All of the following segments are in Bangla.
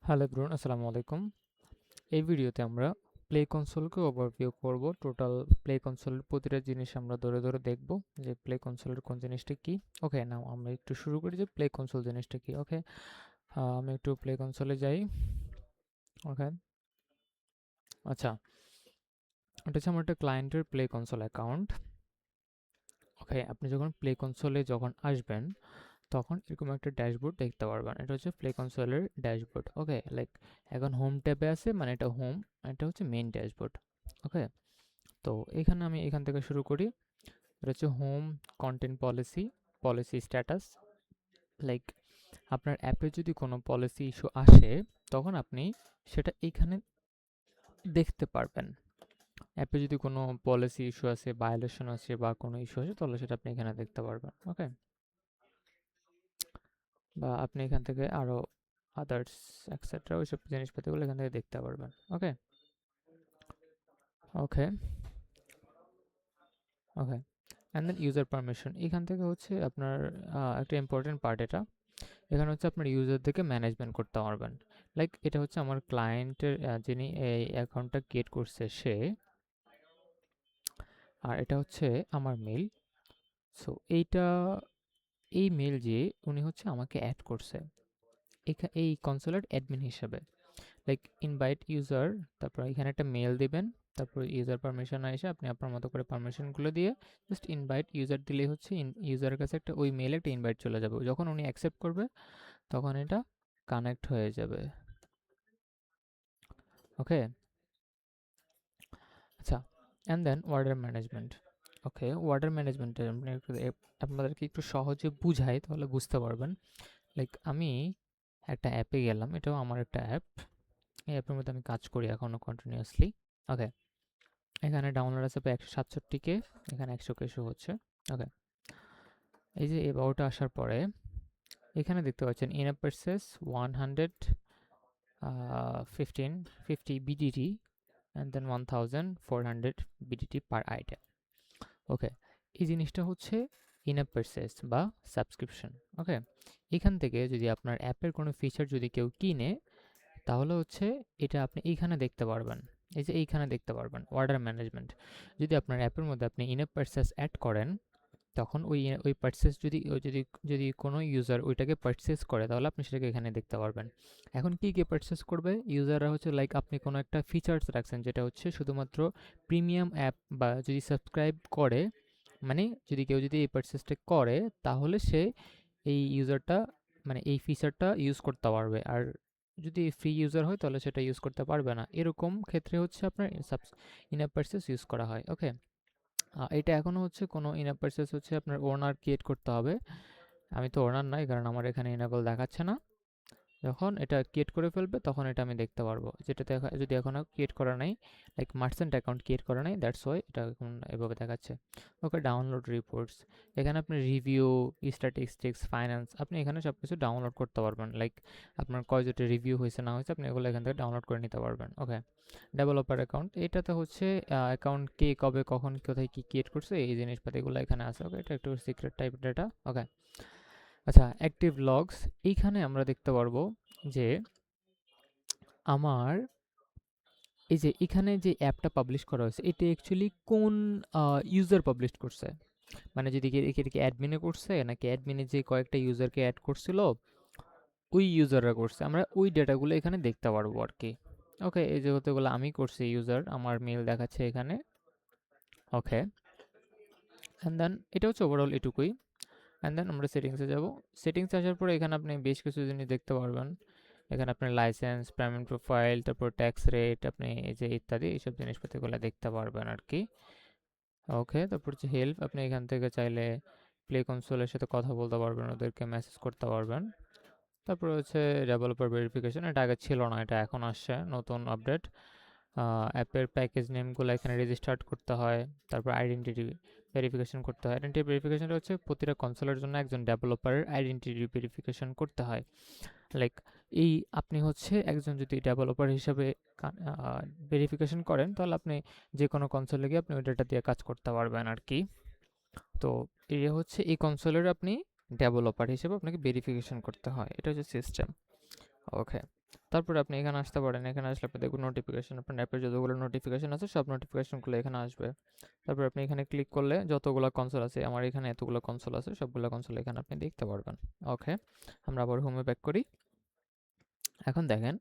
হ্যালো এভরিওয়ান, আসসালামু আলাইকুম। এই ভিডিওতে আমরা প্লে কনসোলকে ওভারভিউ করব। টোটাল প্লে কনসোলের প্রতিটা জিনিস আমরা ধরে ধরে দেখব যে প্লে কনসোলের কোন জিনিসটা কি। ওকে, নাও আমরা একটু শুরু করি যে প্লে কনসোল জিনিসটা কি। ওকে, আমি একটু প্লে কনসোলে যাই। ওকে, আচ্ছা, এটা হচ্ছে আমার একটা ক্লায়েন্টের প্লে কনসোল অ্যাকাউন্ট। ওকে, আপনি যখন প্লে কনসোলে আসবেন তখন এরকম একটা ড্যাশবোর্ড দেখতে পারবেন। এটা হচ্ছে প্লে কনসোলের ড্যাশবোর্ড। ওকে, লাইক এখন হোম ট্যাবে আছে, মানে এটা হোম, এটা হচ্ছে মেইন ড্যাশবোর্ড। ওকে, তো এখানে আমি এখান থেকে শুরু করি। এটা হচ্ছে home, content policy, policy status. Like আপনার অ্যাপে যদি কোনো পলিসি ইস্যু আসে তখন আপনি সেটা এখানে দেখতে পারবেন। অ্যাপে যদি কোনো পলিসি ইস্যু আছে, ভায়োলেশন আছে বা কোনো ইস্যু আছে, তাহলে সেটা আপনি এখানে দেখতে পারবেন। ওকে, বা আপনি এখান থেকে আরও আদার্স এক্সেট্রা ওইসব জিনিসপাতিগুলো এখান থেকে দেখতে পারবেন। Okay okay okay and then user permission, এখান থেকে হচ্ছে আপনার একটা ইম্পর্টেন্ট পার্ট। এটা এখানে হচ্ছে আপনার ইউজারদেরকে ম্যানেজমেন্ট করতে পারবেন। লাইক এটা হচ্ছে আমার ক্লায়েন্টের, যিনি এই অ্যাকাউন্টটা ক্রিয়েট করছে সে, আর এটা হচ্ছে আমার মেল। সো এই মেল যে উনি হচ্ছে আমাকে অ্যাড করছে এই কনসোলের অ্যাডমিন হিসেবে। লাইক ইনভাইট ইউজার, তারপর এখানে একটা মেল দিবেন, তারপর ইউজার পারমিশন এসে আপনি আপনার মতো করে পারমিশনগুলো দিয়ে জাস্ট ইনভাইট ইউজার দিলেই হচ্ছে ইউজারের কাছে একটা ওই মেলে একটা ইনভাইট চলে যাবে। যখন উনি অ্যাকসেপ্ট করবে তখন এটা কানেক্ট হয়ে যাবে। ওকে, আচ্ছা, and then order management. Okay, order ম্যানেজমেন্টে আপনাদেরকে একটু সহজে বুঝাই, তাহলে বুঝতে পারবেন। লাইক আমি একটা অ্যাপে গেলাম, এটাও আমার একটা অ্যাপ। এই অ্যাপের মধ্যে আমি কাজ করি এখনও কন্টিনিউয়াসলি। ওকে, এখানে ডাউনলোড আছে প্রায় 167K, এখানে 100K শো হচ্ছে। ওকে, এই যে এবাউটে আসার পরে এখানে দেখতে পাচ্ছেন in app purchase 150 BDT and then 1400 BDT per item. ওকে, এই জিনিসটা হচ্ছে ইন অ্যাপ পারচেস বা সাবস্ক্রিপশন। ওকে, এখান থেকে যদি আপনার অ্যাপের কোনো ফিচার যদি কেউ কিনে তাহলে হচ্ছে এটা আপনি এইখানে দেখতে পারবেন। এই যে এইখানে দেখতে পারবেন অর্ডার ম্যানেজমেন্ট। যদি আপনার অ্যাপের মধ্যে আপনি ইন অ্যাপ পারচেস অ্যাড করেন তখন ওই পারচেস যদি কোনো ইউজার ওইটাকে পারচেস করে তাহলে আপনি সেটাকে এখানে দেখতে পারবেন। এখন কি পারচেস করবে ইউজাররা হচ্ছে, লাইক আপনি কোনো একটা ফিচার্স রাখছেন যেটা হচ্ছে শুধুমাত্র প্রিমিয়াম অ্যাপ বা যদি সাবস্ক্রাইব করে, মানে কেউ যদি এই পারচেসটা করে তাহলে সে এই ইউজারটা, মানে এই ফিচারটা ইউজ করতে পারবে। আর যদি ফ্রি ইউজার হয় তাহলে সেটা ইউজ করতে পারবে না। এরকম ক্ষেত্রে হচ্ছে আপনার ইন অ্যাপ পারচেস ইউজ করা হয়। ওকে, এটা এখনও হচ্ছে কোনো ইন অ্যাপ পারচেস হচ্ছে আপনার ওনার ক্রিয়েট করতে হবে। আমি তো ওনার নাই, কারণ আমার এখানে এনেবল দেখাচ্ছে না। যখন এটা ক্রিয়েট করে ফেলবে তখন এটা আমি দেখতে পারবো। যেটাতে যদি এখনও ক্রিয়েট করা নাই, লাইক মার্চেন্ট অ্যাকাউন্ট ক্রিয়েট করা নাই, দ্যাটস ওয়াই এটা এখন এভাবে দেখাচ্ছে। ওকে, ডাউনলোড রিপোর্টস, এখানে আপনি রিভিউ, স্ট্যাটিস্টিক্স, ফাইন্যান্স, আপনি এখানে সব কিছু ডাউনলোড করতে পারবেন। লাইক আপনার কয়জোটে রিভিউ হয়েছে না হয়েছে আপনি এগুলো এখান থেকে ডাউনলোড করে নিতে পারবেন। ওকে, ডেভেলপার অ্যাকাউন্ট, এটাতে হচ্ছে অ্যাকাউন্ট কে কবে কখন কোথায় কি ক্রিয়েট করছে এই জিনিসপাতিগুলো এখানে আছে। ওকে, এটা একটু সিক্রেট টাইপ ডেটা। ওকে, আচ্ছা, অ্যাক্টিভ লগস, এইখানে আমরা দেখতে পারবো যে আমার এই যে এখানে যে অ্যাপটা পাবলিশ করা হয়েছে এটা অ্যাকচুয়ালি কোন ইউজার পাবলিশ করছে, মানে যদি এটা কি অ্যাডমিনে করছে নাকি অ্যাডমিনে যে কয়েকটা ইউজারকে অ্যাড করছিল ওই ইউজাররা করছে, আমরা ওই ডেটাগুলো এখানে দেখতে পারবো আর কি। ওকে, এই যে হতেগুলো আমি করছি ইউজার, আমার মেল দেখাচ্ছে এখানে। ওকে, অ্যান্ড দেন এটা হচ্ছে ওভারঅল এটুকুই। অ্যান্ড দেন আমরা সেটিংসে যাব। সেটিংসে আসার পরে এখানে আপনি বেশ কিছু জিনিস দেখতে পারবেন। এখানে আপনার লাইসেন্স, পেমেন্ট প্রোফাইল, তারপর ট্যাক্স রেট, আপনি এই যে ইত্যাদি এইসব জিনিসপাতিগুলো দেখতে পারবেন আর কি। ওকে, তারপর হচ্ছে হেল্প, আপনি এখান থেকে চাইলে প্লে কনসোলের সাথে কথা বলতে পারবেন, ওদেরকে মেসেজ করতে পারবেন। তারপর হচ্ছে ডেভেলপার ভেরিফিকেশন, এটা আগে ছিল না, এটা এখন আসছে নতুন আপডেট। অ্যাপের প্যাকেজ নেমগুলো এখানে রেজিস্টার্ড করতে হয়, তারপর আইডেন্টিটি ভেরিফিকেশন করতে হয়। আইডেন্টিটি ভেরিফিকেশনটা হচ্ছে প্রতিটা কনসোলের জন্য একজন ডেভেলপারের আইডেন্টিটি ভেরিফিকেশন করতে হয়। লাইক এই আপনি হচ্ছে একজন যদি ডেভেলপার হিসাবে ভেরিফিকেশন করেন তাহলে আপনি যে কোনো কনসোলে গিয়ে আপনি ওই ডেটা দিয়ে কাজ করতে পারবেন আর কি। তো এই হচ্ছে এই কনসোলের আপনি ডেভেলপার হিসেবে আপনাকে ভেরিফিকেশন করতে হয়, এটা হচ্ছে সিস্টেম। ওকে, তারপরে আপনি এখানে আসতে পারেন, এখানে আসলে আপনি দেখবেন নোটিফিকেশন, আপনার অ্যাপের যতগুলো নোটিফিকেশন আছে সব নোটিফিকেশনগুলো এখানে আসবে। তারপর আপনি এখানে ক্লিক করলে যতগুলো কনসোল আছে, আমার এখানে এতগুলো কনসোল আছে, সবগুলো কনসোল এখানে আপনি দেখতে পারবেন। ওকে, আমরা আবার হোমে ব্যাক করি। এখন দেখেন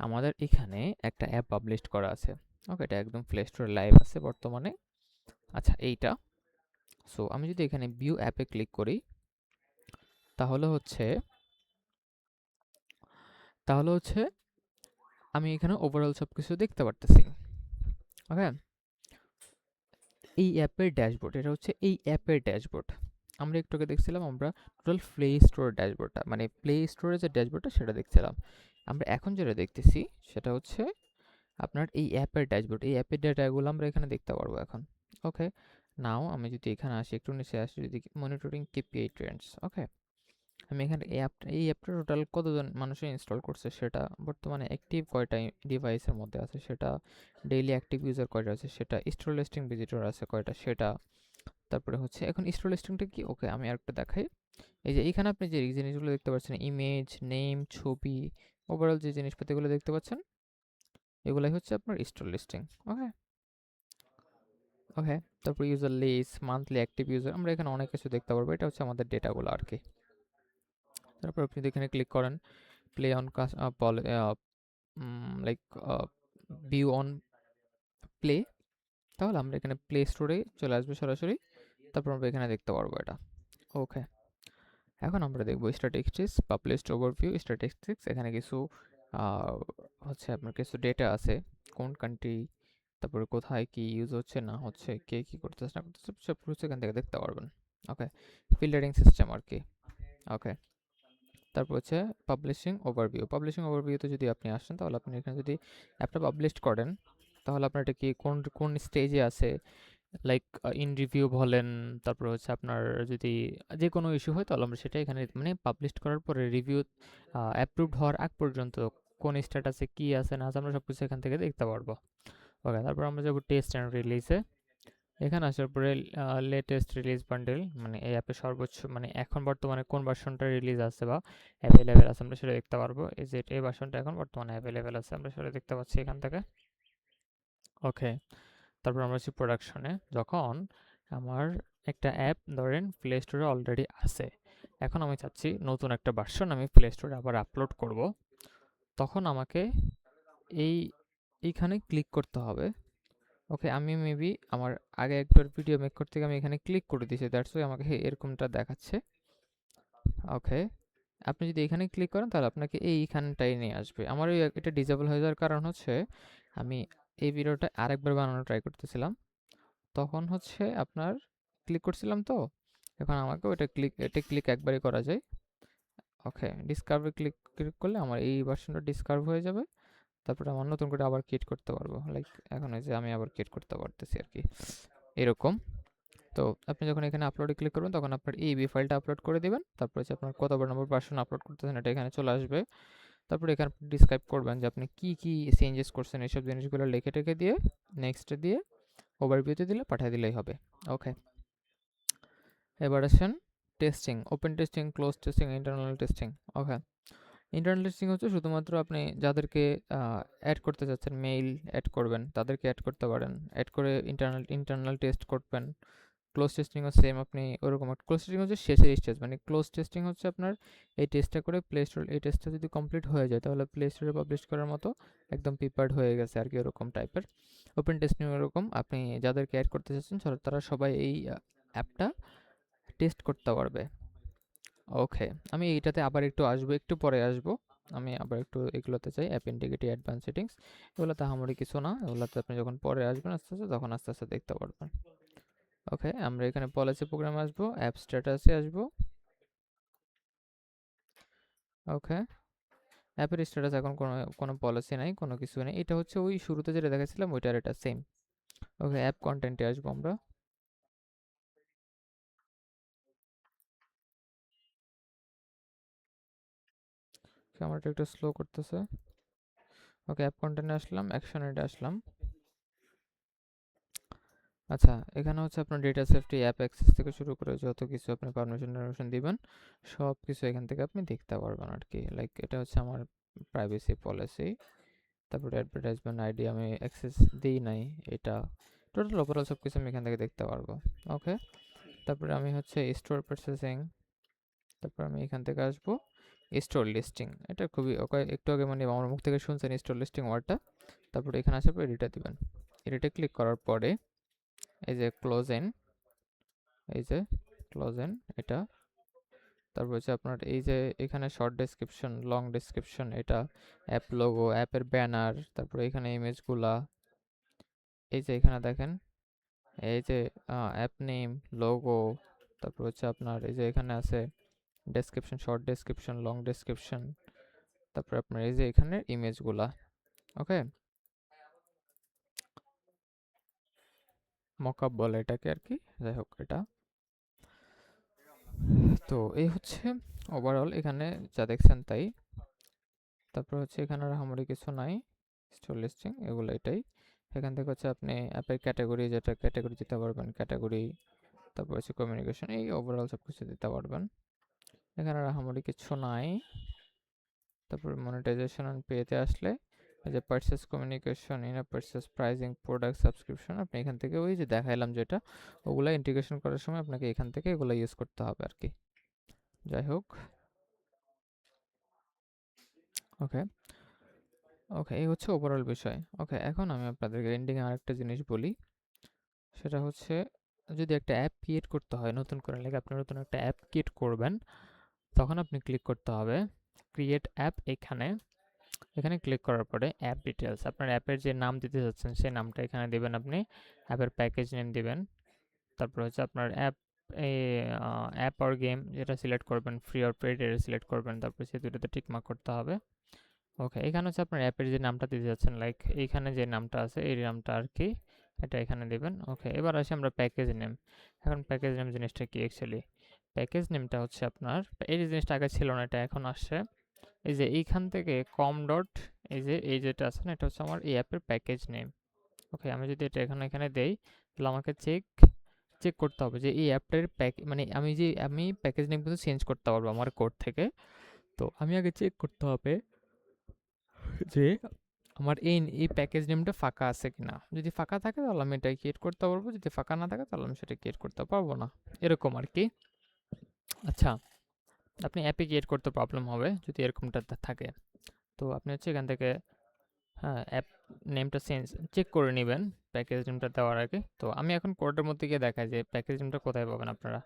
আমাদের এখানে একটা অ্যাপ পাবলিশ করা আছে। ওকে, এটা একদম প্লে স্টোরে লাইভ আছে বর্তমানে। আচ্ছা, এইটা সো আমি যদি এখানে ভিউ অ্যাপে ক্লিক করি তাহলে হচ্ছে তাহলে হচ্ছে আমি এখানে ওভারঅল সব কিছু দেখতে পারতেছি। ওকে, এই অ্যাপের ড্যাশবোর্ড, এটা হচ্ছে এই অ্যাপের ড্যাশবোর্ড। আমরা একটু আগে দেখছিলাম আমরা টোটাল প্লে স্টোর ড্যাশবোর্ডটা, মানে প্লে স্টোরের যে ড্যাশবোর্ডটা সেটা দেখছিলাম। আমরা এখন যেটা দেখতেছি সেটা হচ্ছে আপনার এই অ্যাপের ড্যাশবোর্ড, এই অ্যাপের ডেটাগুলো আমরা এখানে দেখতে পারবো এখন। ওকে, নাও আমি যদি এখানে আসি, একটু নিচে আসি, যদি মনিটরিং কেপিআই ট্রেন্ডস, ওকে, আমি এখানে এই অ্যাপটা টোটাল কতজন মানুষের ইনস্টল করছে সেটা, বর্তমানে অ্যাক্টিভ কয়টা ডিভাইসের মধ্যে আছে সেটা, ডেইলি অ্যাক্টিভ ইউজার কয়টা আছে সেটা, স্টোর লিস্টিং ভিজিটর আছে কয়টা সেটা, তারপরে হচ্ছে এখন স্টোর লিস্টিংটা কি, ওকে আমি আরেকটা দেখাই। এই যে এখানে আপনি যে জিনিসগুলো দেখতে পাচ্ছেন, ইমেজ, নেম, ছবি, ওভারঅল যে জিনিসপাতিগুলো দেখতে পাচ্ছেন এগুলাই হচ্ছে আপনার স্টোর লিস্টিং। ওকে ওকে, তারপর user list, monthly active user, আমরা এখানে অনেক কিছু দেখতে পারবো, এটা হচ্ছে আমাদের ডেটাগুলো আর কি। তারপর আপনি যদি এখানে ক্লিক করেন play on like view on play, তাহলে আমরা এখানে প্লে স্টোরে চলে আসবে সরাসরি, তারপর আমরা এখানে দেখতে পারবো এটা। ওকে, এখন আমরা দেখবো স্ট্যাটিস্টিক্স, পাবলিশড ওভারভিউ, স্ট্যাটিস্টিক্স, এখানে কিছু হচ্ছে আপনার কিছু ডেটা আছে, কোন কান্ট্রি, তারপরে কোথায় কি ইউজ হচ্ছে না হচ্ছে, কে কি করতেছে না করতেছে, সব কিছু এখান থেকে দেখতে পারবেন। ওকে, ফিল্টারিং সিস্টেম আর কি। ওকে, তারপর হচ্ছে পাবলিশিং ওভারভিউতে যদি আপনি আসেন তাহলে আপনি এখানে যদি অ্যাপটা পাবলিশ করেন তাহলে আপনার এটা কি কোন কোন স্টেজে আছে, লাইক ইন রিভিউ বলেন, তারপর হচ্ছে আপনার যদি যে কোনো ইস্যু হয় তাহলে আমরা সেটা এখানে, মানে পাবলিশ করার পরে রিভিউ অ্যাপ্রুভড হওয়ার আগ পর্যন্ত কোন স্ট্যাটাসে কি আছে না আছে আমরা সব কিছু এখান থেকে দেখতে পারবো। ওকে, তারপর আমরা যাবো টেস্ট অ্যান্ড রিলিজে। এখানে আসার পরে লেটেস্ট রিলিজ বান্ডেল, মানে এই অ্যাপে সর্বোচ্চ, মানে এখন বর্তমানে কোন ভার্সনটা রিলিজ আছে বা অ্যাভেলেবেল আছে আমরা সেটা দেখতে পারবো। এই যে এই ভার্সনটা এখন বর্তমানে অ্যাভেলেবেল আছে, আমরা সেটা দেখতে পাচ্ছি এখান থেকে। ওকে, তারপর আমরা হচ্ছে প্রোডাকশনে, যখন আমার একটা অ্যাপ ধরেন প্লে স্টোরে অলরেডি আছে, এখন আমি চাচ্ছি নতুন একটা ভার্সন আমি প্লে স্টোরে আবার আপলোড করব, তখন আমাকে এই এইখানে ক্লিক করতে হবে। ওকে, আমি মেবি আমার আগে একবার ভিডিও মেক করতে গিয়ে আমি এখানে ক্লিক করে দিয়েছি, দ্যাটস ওয়াই আমাকে এরকমটা দেখাচ্ছে। ওকে, আপনি যদি এখানে ক্লিক করেন তাহলে আপনাকে এইখানটাই নিয়ে আসবে। আমার ওই এটা ডিসেবল হয়ে যাওয়ার কারণ হচ্ছে আমি এই ভিডিওটা আরেকবার বানানো ট্রাই করতেছিলাম, তখন হচ্ছে আপনার ক্লিক করছিলাম তো, এখন আমাকে এটা ক্লিক একবারই করা যায়। ওকে, ডিসকার্ভে ক্লিক ক্লিক করলে আমার এই ভার্সনটা ডিসকার্ভ হয়ে যাবে, তারপরে আমার নতুন করে আবার ক্রিয়েট করতে পারবো, লাইক এখন এই যে আমি আবার ক্রিয়েট করতে পারতেছি আর কি, এরকম। তো আপনি যখন এখানে আপলোডে ক্লিক করবেন তখন আপনার এই ফাইলটা আপলোড করে দিবেন, তারপর হচ্ছে আপনার কতবার নম্বর ভার্সন আপলোড করতেছেন এটা এখানে চলে আসবে, তারপরে এখানে ডিসক্রাইব করবেন যে আপনি কি কি চেঞ্জেস করছেন, এইসব জিনিসগুলো লিখে টেকে দিয়ে নেক্সটে দিয়ে ওভারভিউতে দিলে পাঠিয়ে দিলেই হবে। ওকে, এবার আসেন testing, open testing, close testing, internal testing. Okay, internal testing হচ্ছে শুধুমাত্র আপনি যাদেরকে অ্যাড করতে চাচ্ছেন, মেইল অ্যাড করবেন তাদেরকে অ্যাড করতে পারেন, অ্যাড করে ইন্টারনাল টেস্ট করবেন। ক্লোজ টেস্টিংও সেম, আপনি ওরকম ক্লোজ টেস্টিং হচ্ছে শেষের স্টেজ, মানে ক্লোজ টেস্টিং হচ্ছে আপনার এই টেস্টটা করে প্লে স্টোর, এই টেস্টটা যদি কমপ্লিট হয়ে যায় তাহলে প্লে স্টোরে পাবলিশ করার মতো একদম প্রিপেয়ার্ড হয়ে গেছে আর কি, ওরকম টাইপের। ওপেন টেস্টিং এরকম, আপনি যাদেরকে অ্যাড করতে চাচ্ছেন তারা সবাই এই অ্যাপটা টেস্ট করতে পারবে। ওকে, আমি এইটাতে আবার একটু আসবো, একটু পরে আসবো, আমি আবার একটু এগুলোতে চাই, অ্যাপ ইন্টিগ্রিটি, অ্যাডভান্স সেটিংস, এগুলোতে আহামরি কিছু না, এগুলোতে আপনি যখন পরে আসবেন আস্তে আস্তে তখন আস্তে আস্তে দেখতে পারবেন। ওকে, আমরা এখানে পলিসি প্রোগ্রামে আসবো, অ্যাপ স্ট্যাটাসে আসবো। ওকে, অ্যাপের স্ট্যাটাস এখন কোনো কোনো পলিসি নাই, কোনো কিছু নেই, এটা হচ্ছে ওই শুরুতে যেটা দেখাচ্ছিলাম ওইটার এটা সেম। ওকে, অ্যাপ কন্টেন্টে আসবো আমরা। ক্যামেরাটা একটু স্লো করতেছে। ওকে, অ্যাপ কন্টেন্টে আসলাম, অ্যাকশন এটা আসলাম। আচ্ছা, এখানে হচ্ছে আপনার ডেটা সেফটি, অ্যাপ অ্যাক্সেস থেকে শুরু করে যত কিছু আপনি পারমিশন টারমিশন দিবেন সব কিছু এখান থেকে আপনি দেখতে পারবেন আর কি, লাইক এটা হচ্ছে আমার প্রাইভেসি পলিসি, তারপরে অ্যাডভার্টাইজমেন্ট আইডি আমি অ্যাক্সেস দিই নাই, এটা টোটাল ওভারঅল সব কিছু আমি এখান থেকে দেখতে পারবো। ওকে, তারপরে আমি হচ্ছে স্টোর প্রসেসিং, তারপর আমি এখান থেকে আসবো স্টোর লিস্টিং। এটা খুবই একটু আগে মানে আমার মুখ থেকে শুনছেন স্টোর লিস্টিং ওয়ার্ডটা। তারপরে এখানে আসার পর এডিটটা দিবেন, এডিটে ক্লিক করার পরে এই যে ক্লোজ ইন, এই যে ক্লোজ ইন এটা, তারপর হচ্ছে আপনার এই যে এখানে শর্ট ডেসক্রিপশন, লং ডেসক্রিপশন, এটা অ্যাপ লোগো, অ্যাপের ব্যানার, তারপরে এখানে ইমেজগুলা, এই যে এখানে দেখেন এই যে অ্যাপ নেম, লোগো, তারপর হচ্ছে আপনার এই যে এখানে আছে description, short description, long description, তারপরে আপনার এই যে এখানে ইমেজগুলা। ওকে, মকআপ বলে এটাকে আর কি, যাই হোক এটা। তো এই হচ্ছে ওভারঅল এখানে যা দেখছেন তাই। তারপর হচ্ছে এখানে আর আহামরি কিছু নাই, স্টোর লিস্টিং এগুলো এটাই। এখান থেকে হচ্ছে আপনি অ্যাপের ক্যাটাগরি, যেটা ক্যাটাগরি দিতে পারবেন ক্যাটাগরি, তারপর হচ্ছে কমিউনিকেশন, এই ওভারঅল সব কিছু দিতে পারবেন। এখানে আর আহামরি কিছু নাই। তারপর মনিটাইজেশন অ্যান্ড পেতে আসলে এই যে purchase communication, in purchase, pricing, product, subscription, আপনি এখান থেকে ওই যে দেখাইলাম যেটা, ওগুলা ইন্টিগ্রেশন করার সময় আপনাকে এখান থেকে এগুলো ইউজ করতে হবে আর কি। যাই হোক, ওকে ওকে, এই হচ্ছে ওভারঅল বিষয়। ওকে, এখন আমি আপনাদেরকে এন্ডিংয়ে আরেকটা জিনিস বলি, সেটা হচ্ছে যদি একটা অ্যাপ ক্রিয়েট করতে হয় নতুন করে, লাইক আপনি নতুন একটা অ্যাপ ক্রিয়েট করবেন, তখন আপনি ক্লিক করতে হবে ক্রিয়েট অ্যাপ। এখানে এখানে ক্লিক করার পরে অ্যাপ ডিটেলস, আপনার অ্যাপের যে নাম দিতে যাচ্ছেন সেই নামটা এখানে দিবেন, আপনি অ্যাপের প্যাকেজ নেম দিবেন, তারপর হচ্ছে আপনার অ্যাপ আর গেম যেটা সিলেক্ট করবেন, ফ্রি অর পেইড এটা সিলেক্ট করবেন, তারপর সেই দুটোতে টিকমার্ক করতে হবে। ওকে, এখানে হচ্ছে আপনার অ্যাপের যে নামটা দিতে যাচ্ছেন, লাইক এইখানে যে নামটা আছে এই নামটা আর কি, এটা এখানে দিবেন। ওকে, এবার আসি আমরা প্যাকেজ নেম। এখন প্যাকেজ নেম জিনিসটা কি অ্যাকচুয়ালি? প্যাকেজ নেমটা হচ্ছে আপনার, এই যে জিনিসটা আগে ছিল না, এটা এখন আসছে। এই যে এইখান থেকে কম ডট, এই যেটা আছে না, এটা হচ্ছে আমার এই অ্যাপের প্যাকেজ নেম। ওকে, আমি যদি এটা এখানে দেই, তাহলে আমাকে চেক করতে হবে যে এই অ্যাপটার মানে আমি প্যাকেজ নেম কিন্তু চেঞ্জ করতে পারবো আমার কোড থেকে। তো আমি আগে চেক করতে হবে যে আমার এই প্যাকেজ নেমটা ফাঁকা আছে কিনা। যদি ফাঁকা থাকে তাহলে আমি এটা ক্রিয়েট করতে পারবো, যদি ফাঁকা না থাকে তাহলে আমি সেটা ক্রিয়েট করতে পারবো না, এরকম আর কি। আচ্ছা, আপনি অ্যাপে ক্রিয়েট করতে প্রবলেম হবে যদি এরকমটা থাকে। তো আপনি হচ্ছে এখান থেকে হ্যাঁ অ্যাপ নেমটা চেক করে নেবেন প্যাকেজ নেমটা দেওয়ার আগে। তো আমি এখন কোডের মধ্যে গিয়ে দেখাই যে প্যাকেজ নেমটা কোথায় পাবেন আপনারা।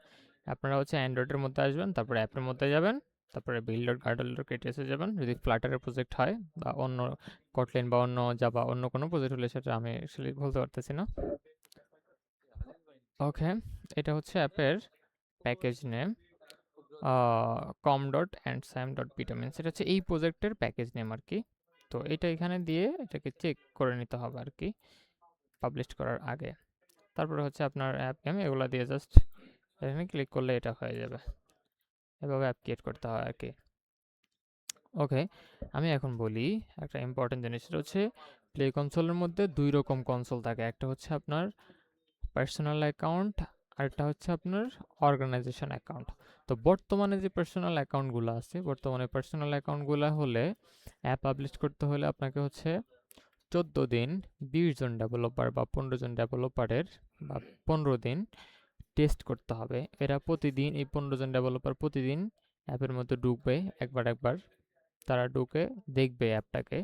আপনারা হচ্ছে অ্যান্ড্রয়েডের মধ্যে আসবেন, তারপরে অ্যাপের মধ্যে যাবেন, তারপরে বিল্ডার গার্ডেলের কেটিএসে যাবেন যদি ফ্লাটারের প্রজেক্ট হয়, বা অন্য কটলিন বা অন্য জাবা অন্য কোনো প্রজেক্ট হলে সেটা আমি আসলে বলতে পারতেছি না। ওকে, এটা হচ্ছে অ্যাপের package name com dot and Sam dot vitamins, এটা হচ্ছে এই প্রজেক্টের প্যাকেজ নেম আর কি। তো এটা এখানে দিয়ে এটাকে চেক করে নিতে হবে আর কি পাবলিশ করার আগে। তারপরে হচ্ছে আপনার অ্যাপ গেম এগুলো দিয়ে জাস্ট এখানে ক্লিক করলে এটা হয়ে যাবে, এভাবে অ্যাপ ক্রিয়েট করতে হয় আর কি। ওকে, আমি এখন বলি একটা ইম্পর্টেন্ট জিনিস, সেটা হচ্ছে প্লে কনসোলের মধ্যে দুই রকম কনসোল থাকে, একটা হচ্ছে আপনার পার্সোনাল অ্যাকাউন্ট, আরেকটা হচ্ছে আপনার অর্গানাইজেশন অ্যাকাউন্ট। তো বর্তমানে যে পার্সোনাল অ্যাকাউন্টগুলো আছে, বর্তমানে পার্সোনাল অ্যাকাউন্টগুলো হলে অ্যাপ পাবলিশ করতে হলে আপনাকে হচ্ছে 14 দিন 20 জন ডেভেলপার বা 15 জন ডেভেলপারের বা 15 দিন টেস্ট করতে হবে। এরা প্রতিদিন এই 15 জন ডেভেলপার প্রতিদিন অ্যাপের মধ্যে ঢুকবে একবার তারা ঢুকে দেখবে অ্যাপটাকে।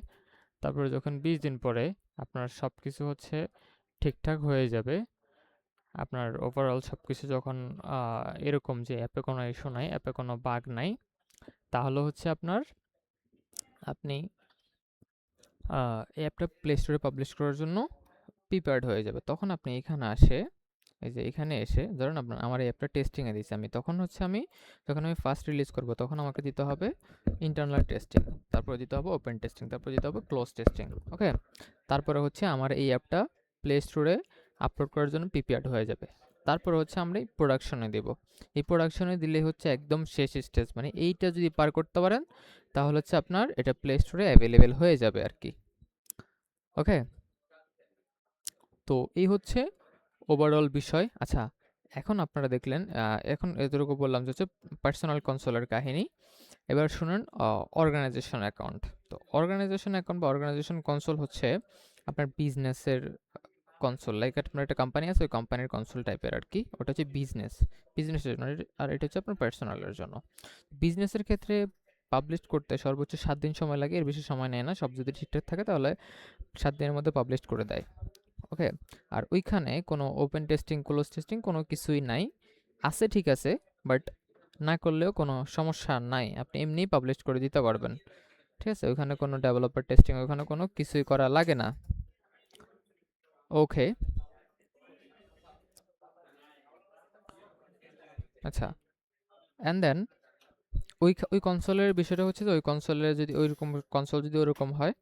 তারপরে যখন 20 দিন পরে আপনার সব কিছু হচ্ছে ঠিকঠাক হয়ে যাবে, আপনার ওভারঅল সব কিছু যখন এরকম যে অ্যাপে কোনো ইস্যু নাই, অ্যাপে কোনো বাগ নাই, তাহলে হচ্ছে আপনি এই অ্যাপটা প্লে স্টোরে পাবলিশ করার জন্য প্রিপেয়ার্ড হয়ে যাবে। তখন আপনি এখানে এই যে এখানে এসে ধরুন আমার এই অ্যাপটা টেস্টিংয়ে দিয়েছি আমি, তখন হচ্ছে যখন আমি ফার্স্ট রিলিজ করব তখন আমাকে দিতে হবে ইন্টারনাল টেস্টিং, তারপরে দিতে হবে ওপেন টেস্টিং, তারপরে দিতে হবে ক্লোজ টেস্টিং। ওকে, তারপরে হচ্ছে আমার এই অ্যাপটা প্লে স্টোরে আপলোড করার জন্য প্রিপেয়ার্ড হয়ে যাবে। তারপরে হচ্ছে আমরা এই প্রোডাকশনে দেব। এই প্রোডাকশনে দিলে হচ্ছে একদম শেষ স্টেজ, মানে এইটা যদি পার করতে পারেন তাহলে হচ্ছে আপনার এটা প্লে স্টোরে অ্যাভেলেবেল হয়ে যাবে আর কি। ওকে, তো এই হচ্ছে ওভারঅল বিষয়। আচ্ছা, এখন আপনারা দেখলেন এখন এতটুকু বললাম যে হচ্ছে পার্সোনাল কনসোলের কাহিনী। এবার শুনুন অর্গানাইজেশন অ্যাকাউন্ট। তো অর্গানাইজেশন অ্যাকাউন্ট বা অর্গানাইজেশন কনসোল হচ্ছে আপনার বিজনেসের কনসোল। লাইক আপনার একটা কোম্পানি আছে, ওই কোম্পানির কনসোল টাইপের আর কি। ওটা হচ্ছে বিজনেসের জন্য। আর এটা হচ্ছে আপনার পার্সোনালের জন্য। বিজনেসের ক্ষেত্রে পাবলিশ করতে সর্বোচ্চ 7 দিন সময় লাগে, এর বেশি সময় নেয় না। সব যদি ঠিকঠাক থাকে তাহলে 7 দিনের মধ্যে পাবলিশ করে দেয়। ওকে। আর ওইখানে কোনো ওপেন টেস্টিং, ক্লোজ টেস্টিং কোনো কিছুই নাই। আছে ঠিক আছে, বাট না করলেও কোনো সমস্যা নাই। আপনি এমনিই পাবলিশ করে দিতে পারবেন। ঠিক আছে? ওইখানে কোনো ডেভেলপার টেস্টিং, ওইখানে কোনো কিছুই করা লাগে না। ওকে। আচ্ছা। অ্যান্ড দেন ওই কনসোলের বিষয়টা হচ্ছে যে ওই কনসোলের যদি ওইরকম কনসোল যদি ওরকম হয়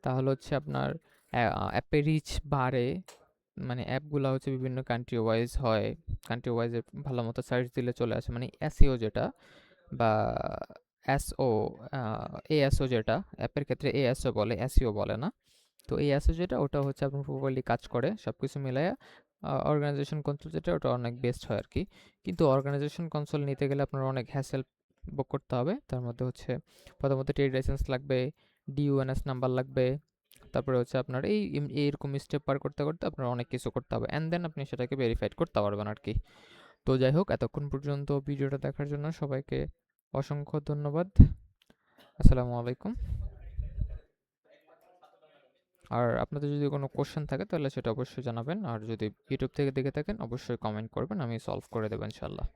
তাহলে হচ্ছে আপনার অ্যাপের রিচ বাড়ে। মানে অ্যাপগুলো হচ্ছে বিভিন্ন কান্ট্রি ওয়াইজ হয়। কান্ট্রি ওয়াইজে ভালো মতো সার্চ দিলে চলে আসে। মানে এসইও যেটা বা এসও, এএসও যেটা অ্যাপের ক্ষেত্রে এএসও বলে, এসইও বলে না। তো এএসও যেটা ওটা হচ্ছে আপনার প্রপারলি কাজ করে সব কিছু মিলাইয়া। অর্গানাইজেশন কনসোল যেটা ওটা অনেক বেস্ট হয় আর কি। কিন্তু অর্গানাইজেশন কনসোল নিতে গেলে আপনার অনেক হ্যাসেল বুক করতে হবে। তার মধ্যে হচ্ছে প্রথমত ট্রেড লাইসেন্স লাগবে, ডিইউএনএস নাম্বার লাগবে। তারপরে হচ্ছে আপনার এইরকম স্টেপ পার করতে করতে আপনার অনেক কিছু করতে হবে, অ্যান্ড দেন আপনি সেটাকে ভেরিফাইড করতে পারবেন আর কি। তো যাই হোক, এতক্ষণ পর্যন্ত ভিডিওটা দেখার জন্য সবাইকে অসংখ্য ধন্যবাদ। আসসালামু আলাইকুম। আর আপনাদের যদি কোনো কোশ্চেন থাকে তাহলে সেটা অবশ্যই জানাবেন। আর যদি ইউটিউব থেকে দেখে থাকেন অবশ্যই কমেন্ট করবেন, আমি সলভ করে দেবো ইনশাল্লাহ।